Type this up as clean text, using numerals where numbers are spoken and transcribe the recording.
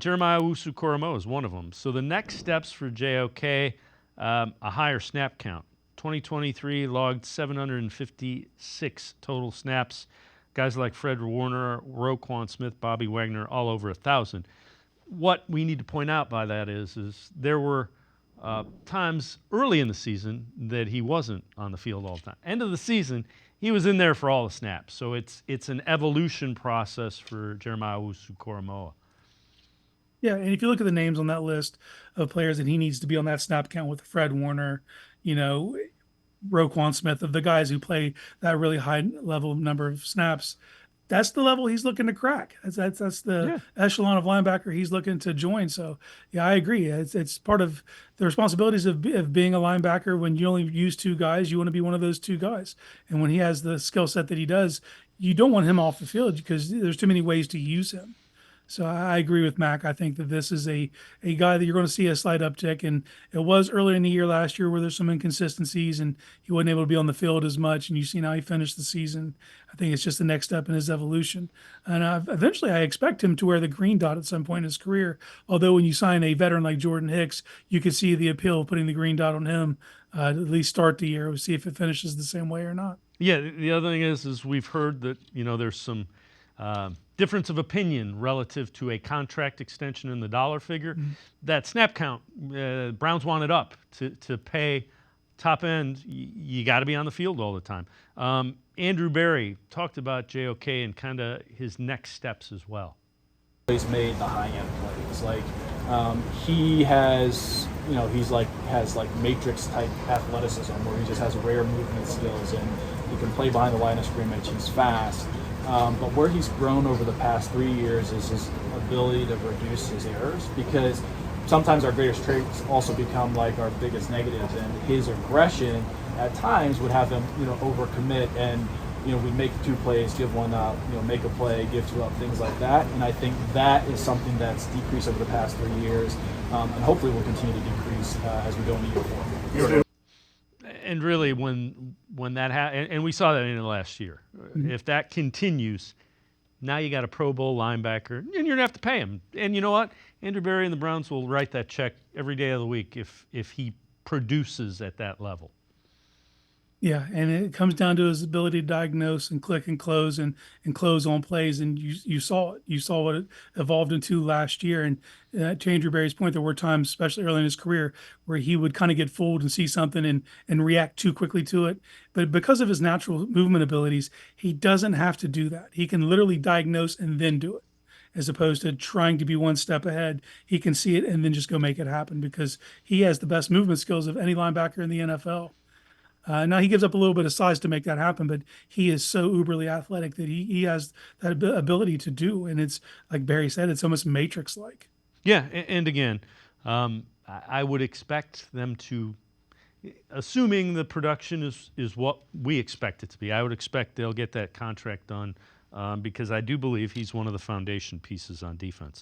Jeremiah Owusu-Koramoah is one of them. So the next steps for JOK, a higher snap count. 2023 logged 756 total snaps. Guys like Fred Warner, Roquan Smith, Bobby Wagner, all over 1,000. What we need to point out by that is there were times early in the season that he wasn't on the field all the time. End of the season, he was in there for all the snaps. So it's an evolution process for Jeremiah Owusu-Koramoah. Yeah, and if you look at the names on that list of players that he needs to be on that snap count with Fred Warner, Roquan Smith, of the guys who play that really high level number of snaps, that's the level he's looking to crack. That's the echelon of linebacker he's looking to join. So yeah, I agree. It's part of the responsibilities of being a linebacker. When you only use two guys, you want to be one of those two guys. And when he has the skill set that he does, you don't want him off the field because there's too many ways to use him. So I agree with Mac. I think that this is a guy that you're going to see a slight uptick. And it was earlier in the year last year where there's some inconsistencies and he wasn't able to be on the field as much. And you see how he finished the season. I think it's just the next step in his evolution. And eventually I expect him to wear the green dot at some point in his career. Although when you sign a veteran like Jordan Hicks, you could see the appeal of putting the green dot on him at least start the year. We'll see if it finishes the same way or not. Yeah, the other thing is we've heard that, there's some difference of opinion relative to a contract extension in the dollar figure. Mm-hmm. That snap count, Browns want it up to pay top end. You got to be on the field all the time. Andrew Berry talked about JOK and kind of his next steps as well. He's made the high end plays. He has, has matrix type athleticism where he just has rare movement skills and he can play behind the line of scrimmage. He's fast. But where he's grown over the past 3 years is his ability to reduce his errors, because sometimes our greatest traits also become our biggest negatives, and his aggression at times would have him, overcommit and, we make 2 plays, give 1 up, make a play, give 2 up, things like that. And I think that is something that's decreased over the past 3 years, and hopefully will continue to decrease as we go into year 4. And really, when that and we saw that in the last year, if that continues, now you got a Pro Bowl linebacker, and you're gonna have to pay him. And you know what? Andrew Berry and the Browns will write that check every day of the week if he produces at that level. Yeah, and it comes down to his ability to diagnose and click and close close on plays, and you saw it. You saw what it evolved into last year. And to Andrew Berry's point, there were times, especially early in his career, where he would kind of get fooled and see something and react too quickly to it. But because of his natural movement abilities, he doesn't have to do that. He can literally diagnose and then do it, as opposed to trying to be one step ahead. He can see it and then just go make it happen because he has the best movement skills of any linebacker in the NFL. Now he gives up a little bit of size to make that happen, but he is so uberly athletic that he has that ability to do. And it's like Barry said, it's almost Matrix-like. Yeah, and again, I would expect them to, assuming the production is what we expect it to be, I would expect they'll get that contract done because I do believe he's one of the foundation pieces on defense.